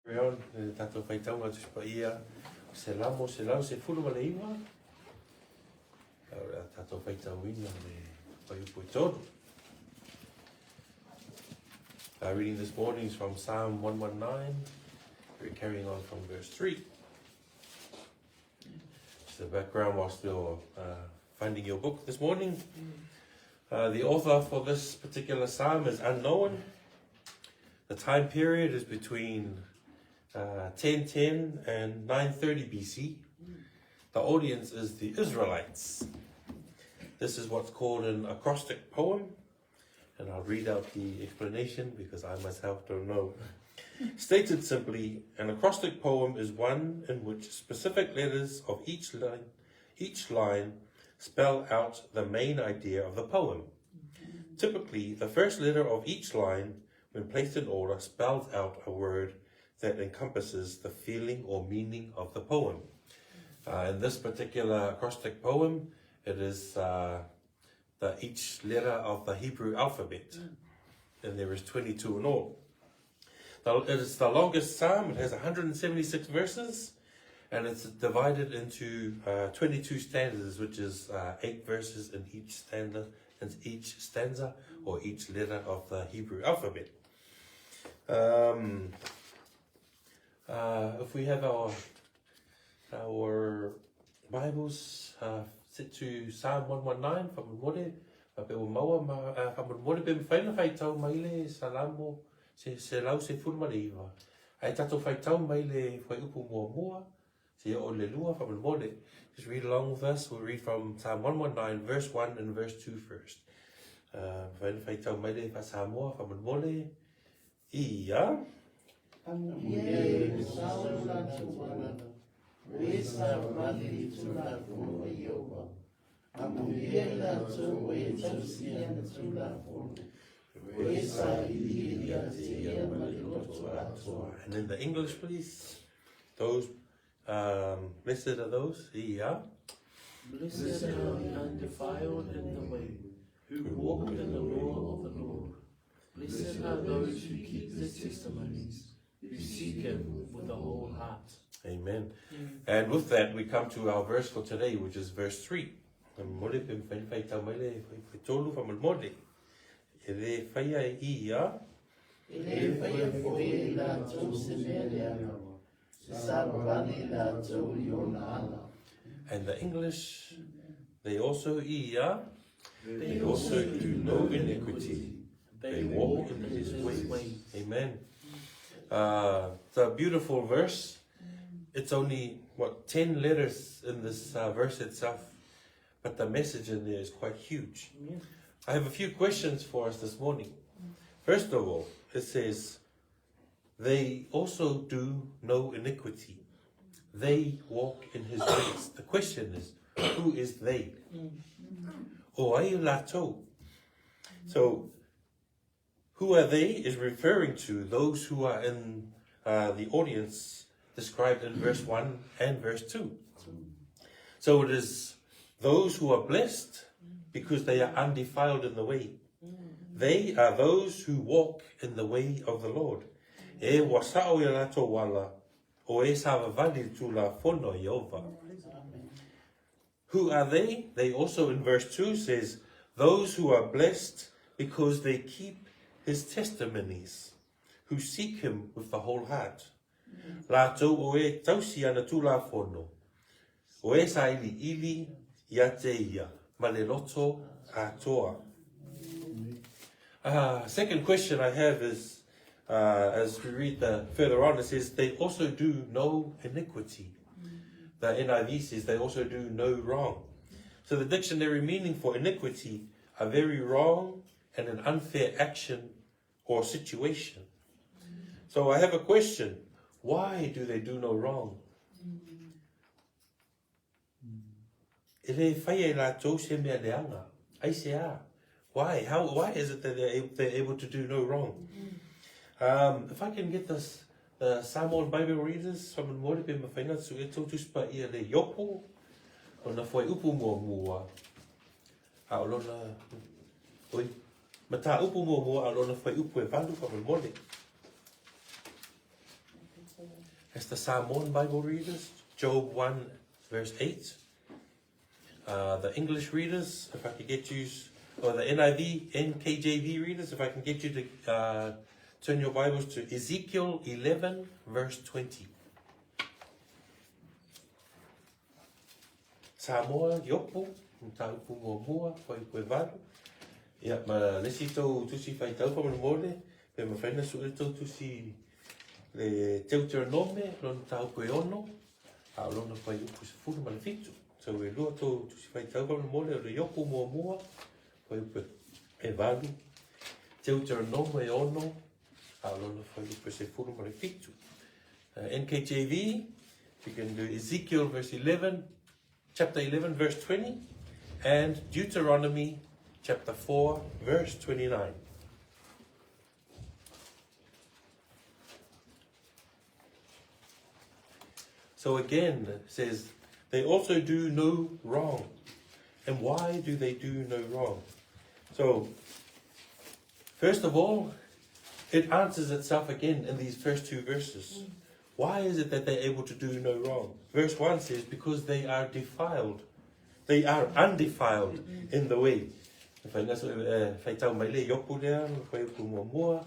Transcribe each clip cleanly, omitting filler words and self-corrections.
Reon, tato whaitau ngā tuspa ia, se lamo, se lau, se fulu ma le iwa. Tato whaitau ina me whaiupu I tonu. Reading this morning is from Psalm 119. We're carrying on from verse 3. Just the background whilst you're finding your book this morning. The author for this particular psalm is unknown. The time period is between 1010 and 930 BC. The audience is the Israelites. This is what's called an acrostic poem, and I'll read out the explanation because I myself don't know. Stated simply, an acrostic poem is one in which specific letters of each line spell out the main idea of the poem. Typically, the first letter of each line, when placed in order, spells out a word that encompasses the feeling or meaning of the poem. In this particular acrostic poem, it is each letter of the Hebrew alphabet, and there is 22 in all. It is the longest psalm. It has 176 verses, and it's divided into 22 stanzas, which is 8 verses in each stanza or each letter of the Hebrew alphabet. If we have our Bibles set to Psalm 119 from Mangere, pe maua from Mangere pe whaina whaitau mai le salamo se lau se fulu ma le iwa. Ai tato whaitau mai le whaiupu mua se o le lua from Mangere. Just read along with us. We'll read from Psalm 119 verse 1 and verse 2 first. Whaina whaitau mai le Samoan from Mangere. Ia. And in the English, please. Those blessed are those. Yeah. Blessed are the undefiled in the way, who walk in the law of the Lord. Blessed are those who keep his testimonies, who seek him with the whole heart. Amen. And with that, we come to our verse for today, which is verse 3. And the English, they also do no iniquity. They walk in his ways. Amen. It's a beautiful verse. It's only, 10 letters in this verse itself, but the message in there is quite huge. I have a few questions for us this morning. First of all, it says, they also do no iniquity. They walk in his ways. The question is, who is they? O ai lato. So, who are they is referring to those who are in the audience described in verse 1 and verse 2. So it is those who are blessed because they are undefiled in the way. They are those who walk in the way of the Lord. E wasao e lato wala, o e savavali tu la fono Yehova. Who are they? They also in verse 2 says, those who are blessed because they keep his testimonies, who seek him with the whole heart. La tau o e tausi ana tu la fono. O e sa ili ia te ia, ma le loto a toa. Second question I have is, as we read further on, it says, they also do no iniquity. The NIV says they also do no wrong. So the dictionary meaning for iniquity, a very wrong and an unfair action or situation. So I have a question. Why do they do no wrong? Why? Why is it that they're able to do no wrong? If I can get this, the Samoan Bible readers from Mangere pe mawhaina su e tautu spa ia le yopo o na whai upu mua. A o lona, oi, mata upu mua a lona whai upu e vandu from Mangere. As the Samoan Bible readers, Job 1 verse 8. The English readers, if I could get you, or the NIV, NKJV readers, if I can get you to turn your Bibles to Ezekiel 11 verse 20. Samoa, Yopo, Mtaupu Momoa, Koi Kuevalu. Ia, ma lesi tau tusi whai tau whamanamole, pe ma whaina suri tau tusi le Deuteronome, lon tau koe ono, a lona whai upu se furu ma le fitu. So e lua tau tusi whai tau whamanamole, o le Yopo Momoa, Koi Kuevalu. Deuteronome e ono, a lona whai upu se furu ma le fitu. NKJV, you can do Ezekiel verse 11, chapter 11 verse 20, and Deuteronomy chapter 4 verse 29. So again it says they also do no wrong. And why do they do no wrong? So first of all, it answers itself again in these first two verses. Why is it that they're able to do no wrong? Verse 1 says, because they are defiled. They are undefiled in the way. Whai tau mai le yopu lea, whai upu mua,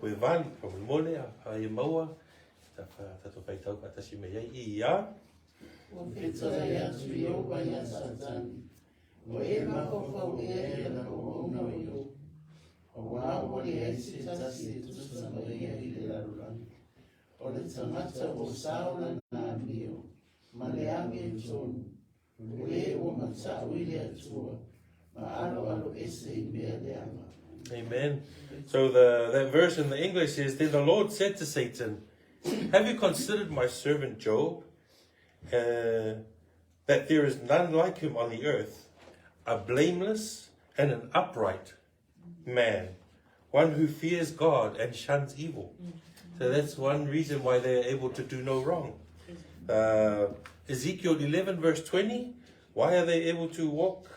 koe vali, koe mole, a ia maua, tato whai tau katasi mei ai I ia. O pita ia tu yo wa ia satani. O e mako whau e na o ono yo. O wā wari e se tasi e tusa mai ia I le larurani. O le tangata o saula na mio, ma le ame e tonu, o e o mata uile atua, ma alo ese I mea le ama. Amen. So that verse in the English is, then the Lord said to Satan, have you considered my servant Job, that there is none like him on the earth, a blameless and an upright man, one who fears God and shuns evil. So that's one reason why they are able to do no wrong. Ezekiel 11 verse 20, why are they able to walk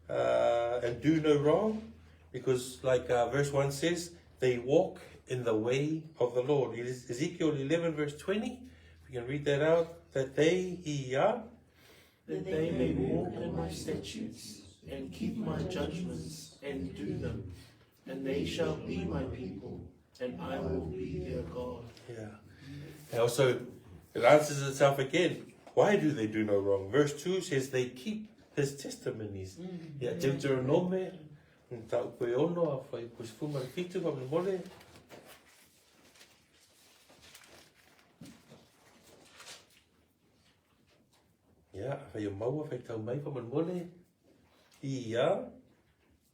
and do no wrong? Because like verse 1 says, they walk in the way of the Lord. It is Ezekiel 11 verse 20, we can read that out, that they may walk in my statutes and keep my judgments and do them, and they shall be my people, and I will be their God. Yeah. And also, it answers itself again. Why do they do no wrong? Verse 2 says they keep his testimonies. Yeah, Deuteronome, tau koe ono, a whai kusfuma fitu, pa mole. Yeah, whai o maua, whai tau mai, pa mole. Ia.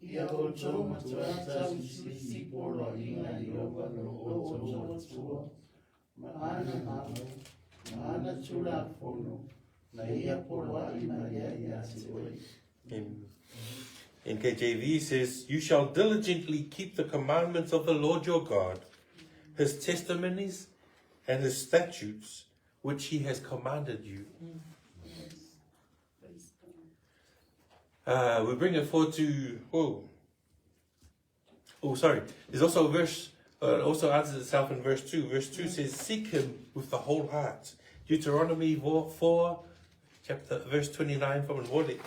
Ia o tō matua tau si polo inga I o wano o tō matua. Maana mau, maana tula fono, na ia polo I maria ia te oi. In KJV says, you shall diligently keep the commandments of the Lord your God, his testimonies and his statutes, which he has commanded you. We bring it forward to, sorry. There's also a verse, also answers itself in verse 2. Verse 2 says, seek him with the whole heart. Deuteronomy 4, verse 29 from Wadi.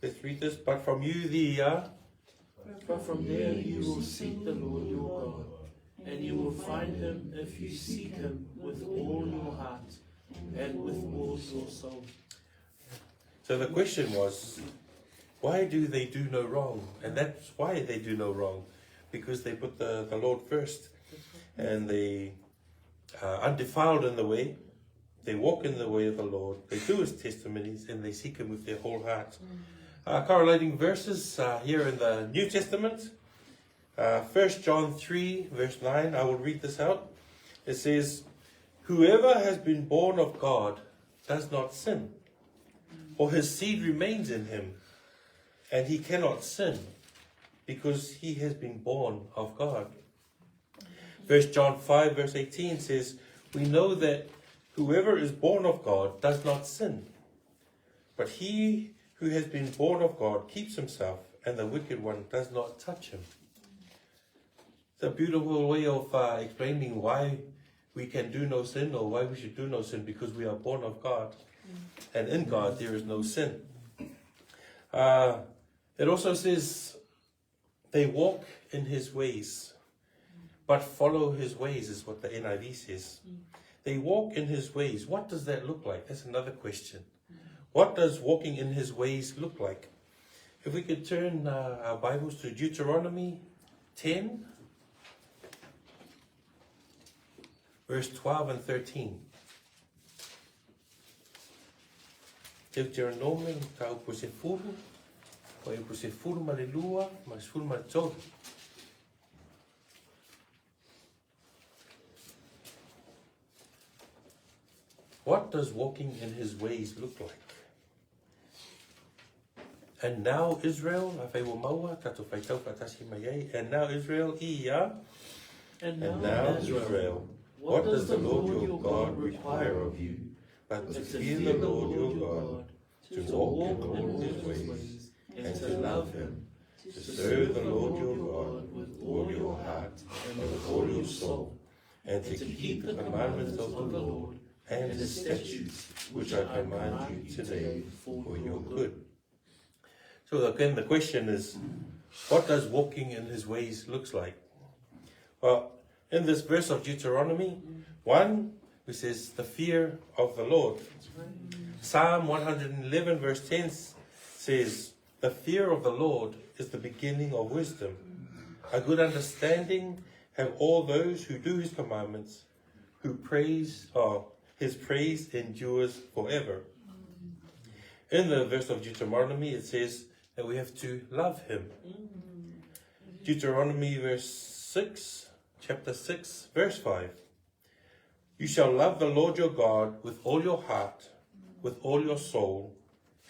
Let's read this. But from there you will seek the Lord your God, and you will find him if you seek him with all your heart and with all your soul. So the question was, why do they do no wrong? And that's why they do no wrong. Because they put the Lord first. And they are undefiled in the way. They walk in the way of the Lord. They do his testimonies and they seek him with their whole heart. Correlating verses here in the New Testament. 1 John 3 verse 9. I will read this out. It says, whoever has been born of God does not sin. For his seed remains in him. And he cannot sin, because he has been born of God. 1 John 5 verse 18 says, we know that whoever is born of God does not sin. But he who has been born of God keeps himself, and the wicked one does not touch him. It's a beautiful way of explaining why we can do no sin, or why we should do no sin, because we are born of God. And in God there is no sin. It also says they walk in his ways, but follow his ways, is what the NIV says. They walk in his ways. What does that look like? That's another question. What does walking in his ways look like? If we could turn our Bibles to Deuteronomy 10, verse 12 and 13. Deuteronomy tau po se furu, o e po se furu ma le lua, ma se furu ma le tohu. What does walking in his ways look like? And now Israel, and now Israel, and now Israel, what does the Lord your God require of you? But to fear the Lord your God, to walk in his ways, and to love him, to serve the Lord your God with all your heart and with all your soul, and to keep the commandments of the Lord and the statutes which I command you today for your good. So again, the question is, what does walking in his ways looks like? Well, in this verse of Deuteronomy 1, it says the fear of the Lord. Psalm 111 verse 10 says, the fear of the Lord is the beginning of wisdom. A good understanding have all those who do his commandments, who his praise endures forever. In the verse of Deuteronomy, it says that we have to love him. Deuteronomy chapter 6, verse 5. You shall love the Lord your God with all your heart, with all your soul,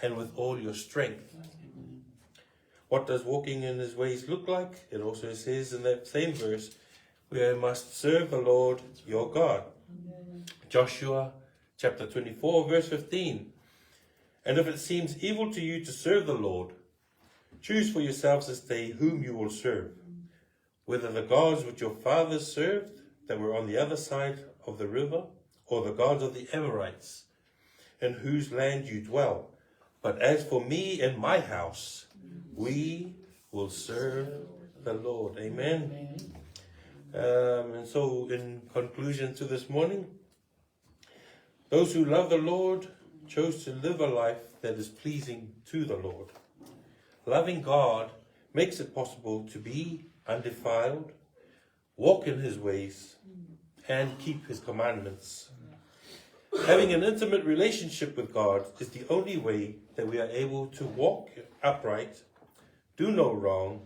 and with all your strength. What does walking in his ways look like? It also says in that same verse, we must serve the Lord your God. Joshua chapter 24, verse 15. And if it seems evil to you to serve the Lord, choose for yourselves this day whom you will serve, whether the gods which your fathers served that were on the other side of the river, or the gods of the Amorites, in whose land you dwell. But as for me and my house, we will serve the Lord. Amen. And so in conclusion to this morning, those who love the Lord chose to live a life that is pleasing to the Lord. Loving God makes it possible to be undefiled, walk in his ways, and keep his commandments. Having an intimate relationship with God is the only way that we are able to walk upright, do no wrong,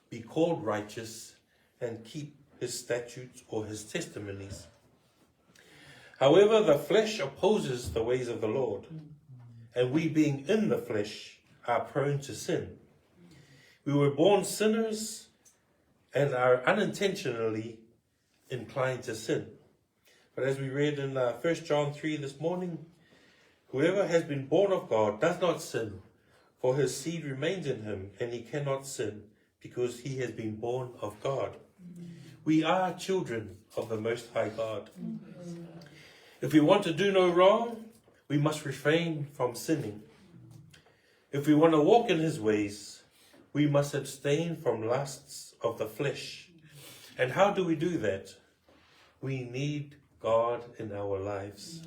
be called righteous, and keep his statutes or his testimonies. However, the flesh opposes the ways of the Lord, and we being in the flesh are prone to sin. We were born sinners and are unintentionally inclined to sin. But as we read in 1 John 3 this morning, whoever has been born of God does not sin, for his seed remains in him, and he cannot sin because he has been born of God. We are children of the Most High God. If we want to do no wrong, we must refrain from sinning. If we want to walk in his ways, we must abstain from lusts of the flesh. And how do we do that? We need God in our lives.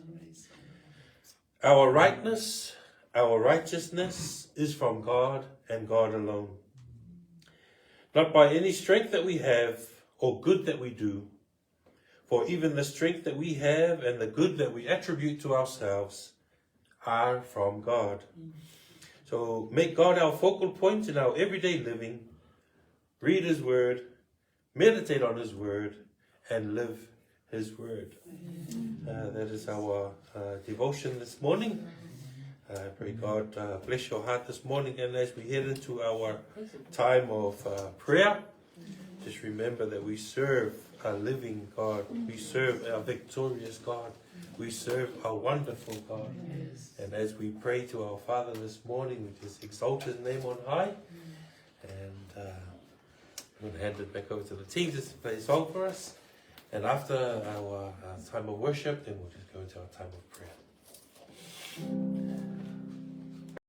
Our rightness, our righteousness is from God and God alone. Not by any strength that we have or good that we do, for even the strength that we have and the good that we attribute to ourselves are from God. So make God our focal point in our everyday living, read his word, meditate on his word, and live his word. That is our devotion this morning. I pray God bless your heart this morning, and as we head into our time of prayer, just remember that we serve a living God. We serve a victorious God. We serve a wonderful God. And as we pray to our Father this morning, we just exalt his name on high. And I'm going to hand it back over to the team just to play a song for us. And after our time of worship, then we'll just go into our time of prayer.